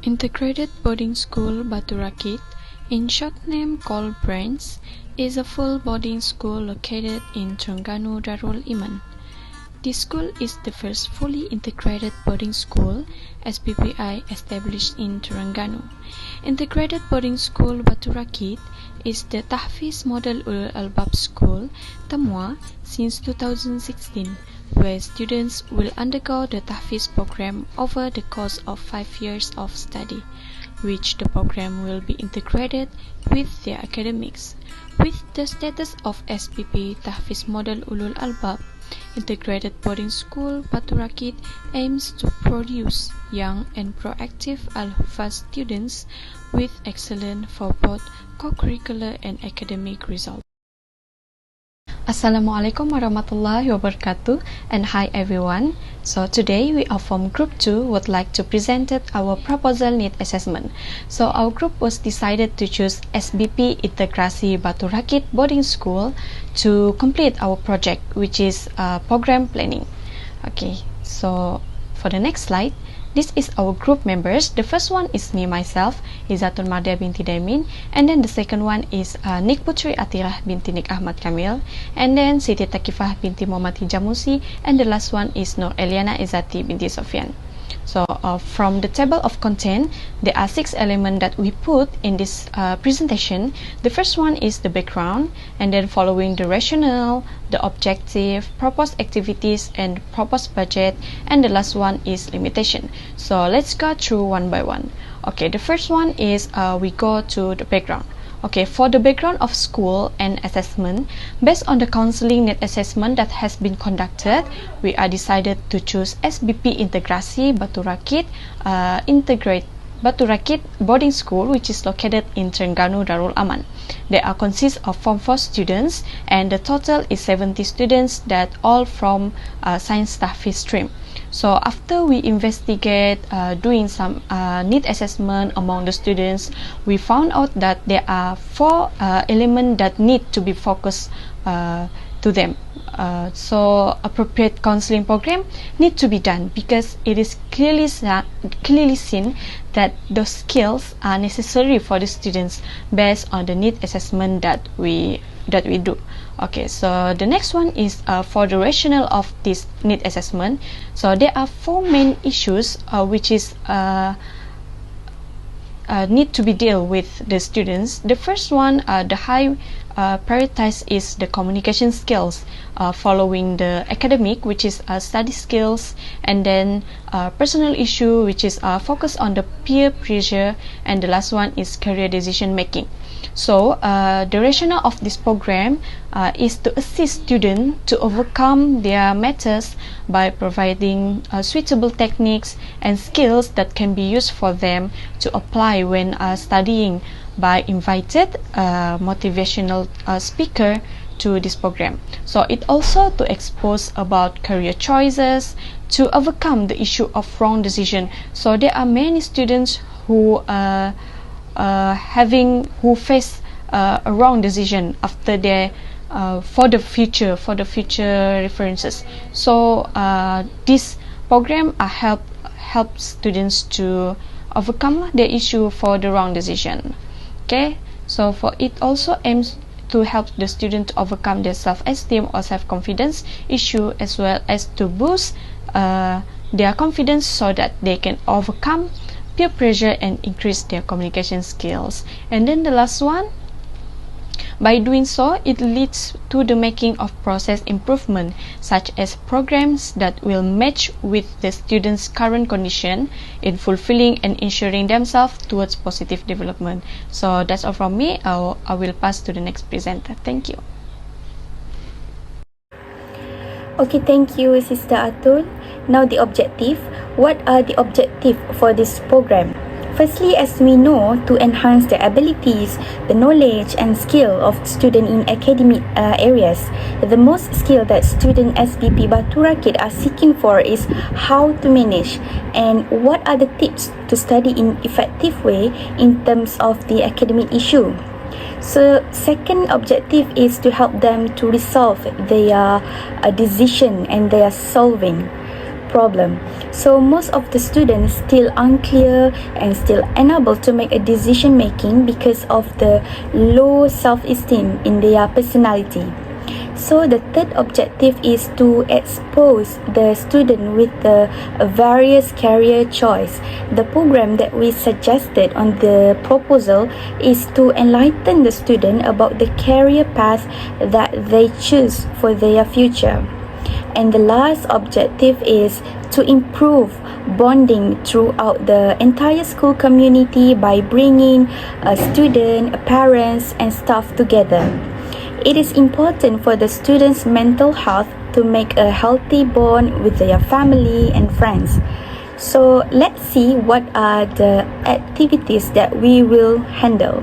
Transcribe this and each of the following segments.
Integrated Boarding School BATU RAKIT, in short name called BRANCH, is a full boarding school located in Terengganu Darul Iman. This school is the first fully integrated boarding school (SBPI) established in Terengganu. Integrated Boarding School BATU RAKIT is the Tahfiz Model Ulul Albab School (TAMWA) since 2016, where students will undergo the Tahfiz program over the course of 5 years of study, which the program will be integrated with their academics. With the status of SPP Tahfiz Model Ulul Albab, Integrated Boarding School BATU RAKIT aims to produce young and proactive Al-Hufaz students with excellent for both co-curricular and academic results. Assalamualaikum warahmatullahi wabarakatuh, and hi everyone. So today we are from Group 2 would like to present our proposal need assessment. So our group was decided to choose SBP Integrasi BATU RAKIT Boarding School to complete our project, which is program planning. Okay, so for the next slide, this is our group members. The first one is me myself, Izzatul Mardia binti Daimin, and then the second one is Nik Putri Atirah binti Nik Ahmad Kamil, and then Siti Takifah binti Muhammad Hijamusi, and the last one is Nur Eliana Izzati binti Sofyan. So from the table of content, there are 6 elements that we put in this presentation. The first one is the background, and then following the rationale, the objective, proposed activities, and proposed budget, and the last one is limitation. So let's go through one by one. Okay, the first one is we go to the background. Okay, for the background of school and assessment, based on the counseling need assessment that has been conducted, we are decided to choose SBP Integrasi BATU RAKIT BATU RAKIT Boarding School, which is located in Terengganu Darul Aman. They are consist of Form 4 students, and the total is 70 students that all from Science Tahfiz stream. So after we investigate doing some need assessment among the students, we found out that there are 4 elements that need to be focused to them. So appropriate counseling program need to be done because it is clearly seen that those skills are necessary for the students based on the need assessment that we do. Okay, so the next one is for the rationale of this need assessment. So there are 4 main issues which is need to be dealt with the students. The first one, the high prioritize is the communication skills, following the academic, which is study skills, and then personal issue, which is focused on the peer pressure, and the last one is career decision making. So the rationale of this program is to assist students to overcome their matters by providing suitable techniques and skills that can be used for them to apply when studying, by invited motivational speaker to this program. So it also to expose about career choices, to overcome the issue of wrong decision. So there are many students who face a wrong decision after their for the future references. So this program help students to overcome the issue for the wrong decision. Okay, so for it also aims to help the student to overcome their self-esteem or self-confidence issue, as well as to boost their confidence so that they can overcome peer pressure and increase their communication skills. And then the last one, by doing so, it leads to the making of process improvement, such as programs that will match with the students' current condition in fulfilling and ensuring themselves towards positive development. So that's all from me. I will pass to the next presenter. Thank you. Okay, thank you, Sister Atul. Now the objective. What are the objectives for this program? Firstly, as we know, to enhance the abilities, the knowledge and skill of students in academic areas. The most skill that student SBP BATU RAKIT are seeking for is how to manage and what are the tips to study in effective way in terms of the academic issue. So second objective is to help them to resolve their decision and their solving. problem. So most of the students still unclear and still unable to make a decision making because of the low self-esteem in their personality. So the third objective is to expose the student with the various career choice. The program that we suggested on the proposal is to enlighten the student about the career path that they choose for their future. And the last objective is to improve bonding throughout the entire school community by bringing a student, parents and staff together. It is important for the students' mental health to make a healthy bond with their family and friends. So let's see what are the activities that we will handle.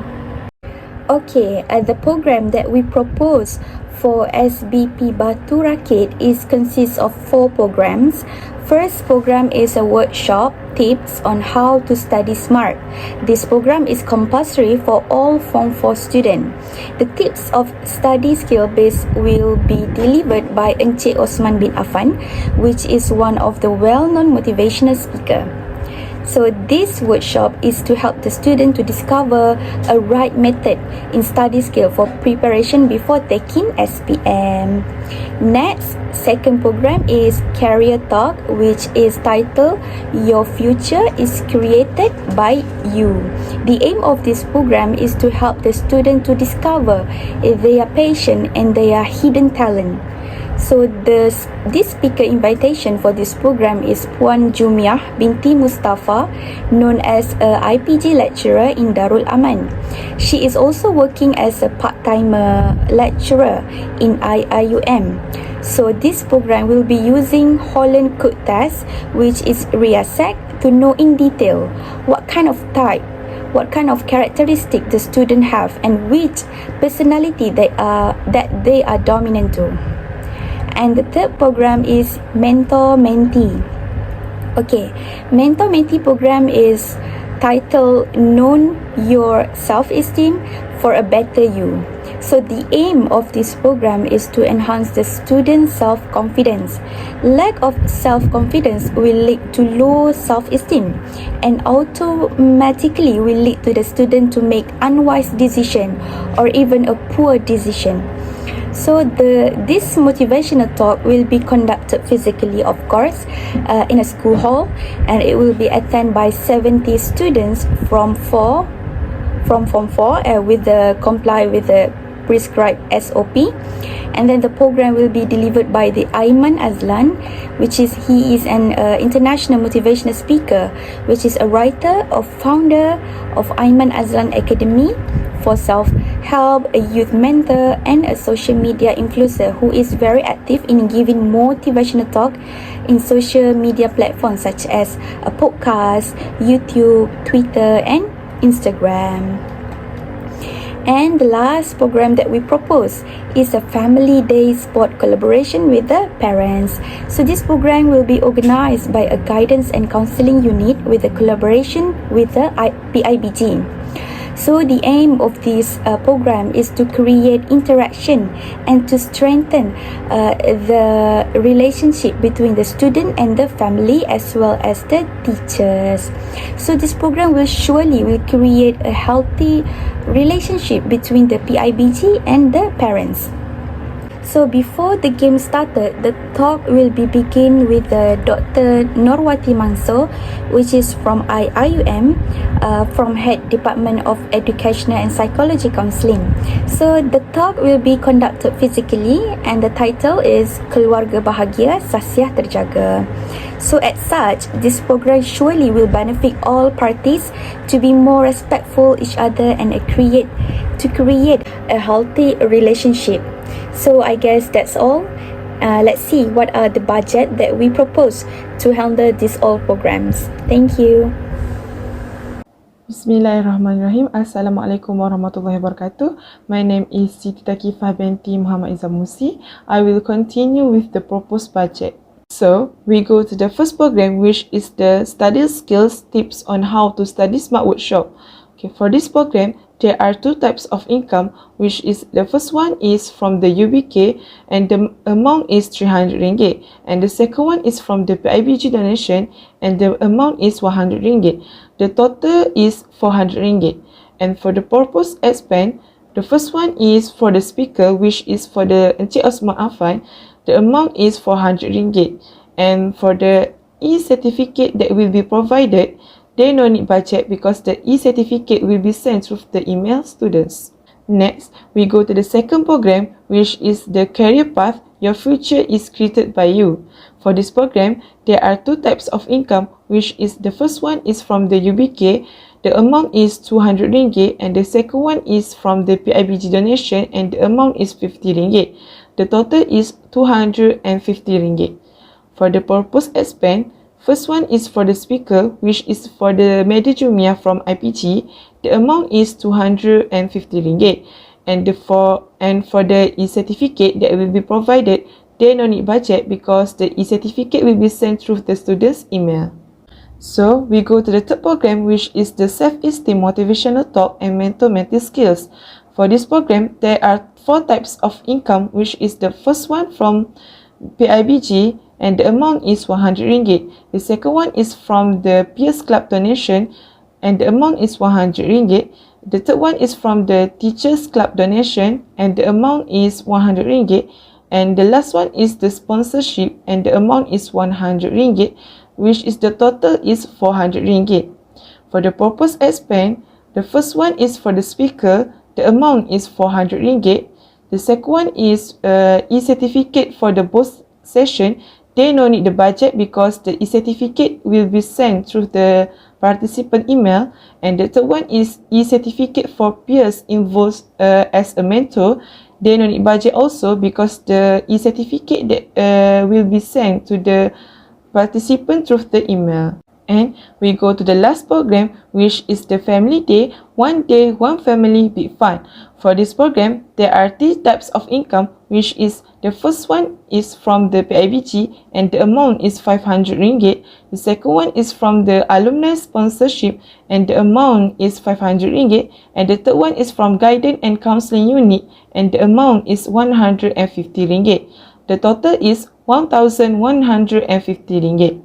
Okay, the program that we propose for SBP BATU RAKIT consists of 4 programs. First program is a workshop, tips on how to study smart. This program is compulsory for all Form 4 students. The tips of study skill base will be delivered by Encik Osman bin Affan, which is one of the well-known motivational speaker. So this workshop is to help the student to discover a right method in study skill for preparation before taking SPM. Next, second program is Career Talk, which is titled Your Future is Created by You. The aim of this program is to help the student to discover their passion and their hidden talent. So this speaker invitation for this program is Puan Jumiah binti Mustafa, known as a IPG lecturer in Darul Aman. She is also working as a part-timer lecturer in IIUM. So this program will be using Holland Code Test, which is RIASEC, to know in detail what kind of type, what kind of characteristic the student have and which personality that they are dominant to. And the third program is Mentor-Mentee. Okay, Mentor-Mentee program is titled Know Your Self-Esteem for a Better You. So the aim of this program is to enhance the student's self-confidence. Lack of self-confidence will lead to low self-esteem and automatically will lead to the student to make unwise decision or even a poor decision. So this motivational talk will be conducted physically, of course, in a school hall, and it will be attended by 70 students from Form 4 with the comply with the prescribed SOP. And then the program will be delivered by the Aiman Azlan, he is an international motivational speaker, which is a writer or founder of Aiman Azlan Academy for self-help, a youth mentor and a social media influencer who is very active in giving motivational talk in social media platforms such as a podcast, YouTube, Twitter and Instagram. And the last program that we propose is a Family Day Sport collaboration with the parents. So this program will be organized by a guidance and counseling unit with a collaboration with the PIBG. So the aim of this program is to create interaction and to strengthen the relationship between the student and the family as well as the teachers. So this program will create a healthy relationship between the PIBG and the parents. So before the game started, the talk will be begin with Dr. Norwati Mansur, which is from IIUM, from Head Department of Educational and Psychology Counselling. So the talk will be conducted physically and the title is Keluarga Bahagia, Sasiah Terjaga. So as such, this program surely will benefit all parties to be more respectful each other and create a healthy relationship. So I guess that's all. Let's see what are the budget that we propose to handle these all programs. Thank you. Bismillahirrahmanirrahim. Assalamualaikum warahmatullahi wabarakatuh. My name is Siti Takifah binti Muhammad Izamusi. I will continue with the proposed budget. So, we go to the first program, which is the Study Skills Tips on How to Study Smart Workshop. Okay, for this program, there are two types of income, which is the first one is from the UBK and the amount is 300 ringgit, and the second one is from the PIBG donation and the amount is 100 ringgit. The total is 400 ringgit. And for the purpose expand, the first one is for the speaker, which is for the Encik Osman Afan. The amount is 400 ringgit. And for the e-certificate that will be provided, they no need budget because the e-certificate will be sent through the email students. Next, we go to the second program, which is the career path. Your future is created by you. For this program, there are two types of income, which is the first one is from the UBK. The amount is 200 ringgit, and the second one is from the PIBG donation, and the amount is 50 ringgit. The total is 250 ringgit. For the purpose expand, first one is for the speaker, which is for the Media Jumia from IPG. The amount is 250 ringgit. And for the e-certificate that will be provided, they no need budget because the e-certificate will be sent through the student's email. So, we go to the third program, which is the self-esteem motivational talk and mental skills. For this program, there are four types of income, which is the first one from PIBG and the amount is 100 ringgit. The second one is from the Peers Club donation and the amount is 100 ringgit. The third one is from the Teachers Club donation and the amount is 100 ringgit. And the last one is the sponsorship and the amount is 100 ringgit, which is the total is 400 ringgit. For the purpose expand, the first one is for the speaker, the amount is 400 ringgit. The second one is e-certificate for the both session. They no need the budget because the e-certificate will be sent through the participant email. And the third one is e-certificate for peers involved as a mentor. They no need budget also because the e-certificate that will be sent to the participant through the email. And we go to the last program, which is the family day. One day, one family, big fun. For this program, there are three types of income, which is the first one is from the PIBG and the amount is 500 ringgit. The second one is from the alumni sponsorship and the amount is 500 ringgit. And the third one is from guidance and counseling unit and the amount is 150 ringgit. The total is 1,150 ringgit.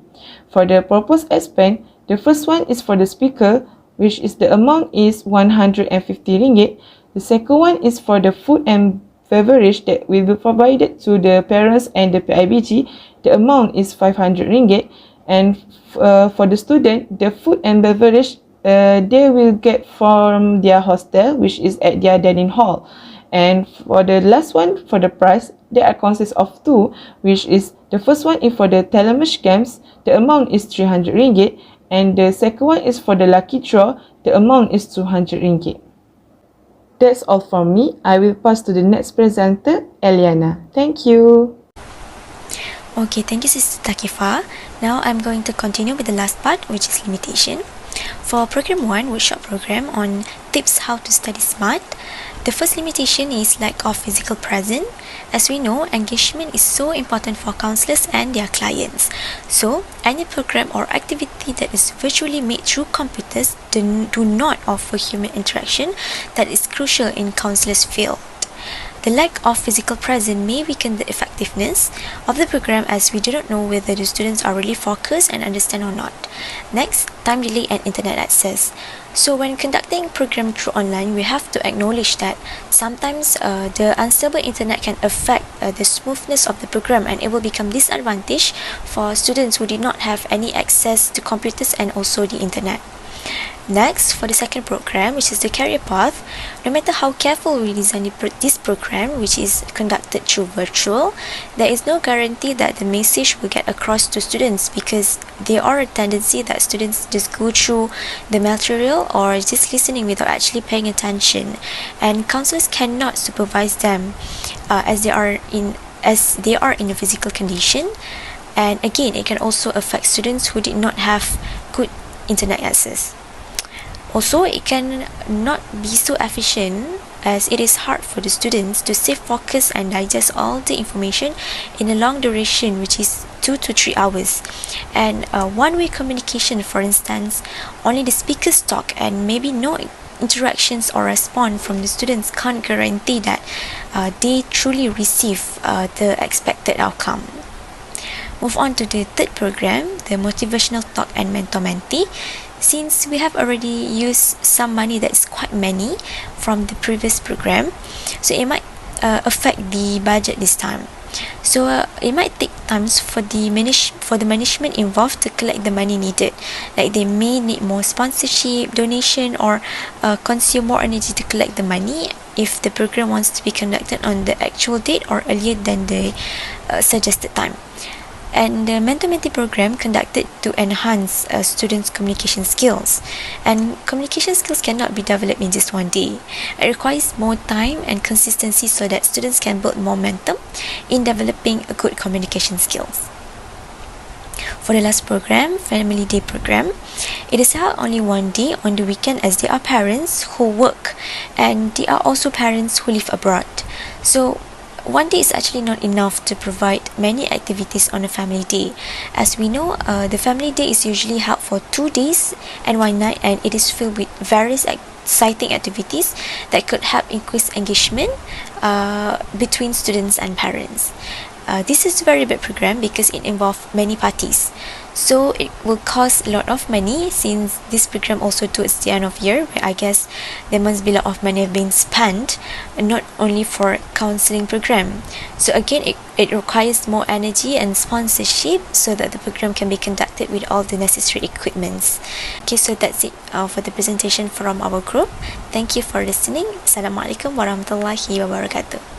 For the purpose expand, the first one is for the speaker, which is the amount is 150 ringgit. The second one is for the food and beverage that will be provided to the parents and the PIBG. The amount is 500 ringgit. And for the student, the food and beverage they will get from their hostel, which is at their dining hall. And for the last one, for the price, they are consists of two, which is the first one is for the telemesh camps. The amount is 300 ringgit. And the second one is for the lucky draw. The amount is 200 ringgit. That's all from me. I will pass to the next presenter, Eliana. Thank you. Okay, thank you, Sister Takifa. Now I'm going to continue with the last part, which is limitation. For Program 1, workshop program on tips how to study smart, the first limitation is lack of physical presence. As we know, engagement is so important for counselors and their clients. So, any program or activity that is virtually made through computers do not offer human interaction that is crucial in counselors' field. The lack of physical presence may weaken the effectiveness of the program as we do not know whether the students are really focused and understand or not. Next, time delay and internet access. So when conducting program through online, we have to acknowledge that sometimes the unstable internet can affect the smoothness of the program, and it will become disadvantage for students who did not have any access to computers and also the internet. Next, for the second program, which is the career path, no matter how careful we design this program, which is conducted through virtual, there is no guarantee that the message will get across to students, because there are a tendency that students just go through the material or just listening without actually paying attention, and counselors cannot supervise them as they are in a physical condition. And again, it can also affect students who did not have good internet access. Also, it can not be so efficient as it is hard for the students to stay focused and digest all the information in a long duration, which is 2 to 3 hours. And one-way communication, for instance, only the speakers talk and maybe no interactions or response from the students can't guarantee that they truly receive the expected outcome. Move on to the third program, the motivational talk and mentor-mentee. Since we have already used some money that's quite many from the previous program, so it might affect the budget this time. So it might take times for the management involved to collect the money needed. Like they may need more sponsorship, donation, or consume more energy to collect the money if the program wants to be conducted on the actual date or earlier than the suggested time. And the mentor-mentee program conducted to enhance students' communication skills. And communication skills cannot be developed in just one day. It requires more time and consistency so that students can build momentum in developing a good communication skills. For the last program, Family Day program, it is held only one day on the weekend as there are parents who work and there are also parents who live abroad. So one day is actually not enough to provide many activities on a family day. As we know, the family day is usually held for 2 days and 1 night, and it is filled with various exciting activities that could help increase engagement between students and parents. This is a very big program because it involves many parties. So it will cost a lot of money since this program also towards the end of year, where I guess there must be a lot of money being spent, not only for counseling program. So again, it requires more energy and sponsorship so that the program can be conducted with all the necessary equipments. Okay, so that's it for the presentation from our group. Thank you for listening. Assalamualaikum warahmatullahi wabarakatuh.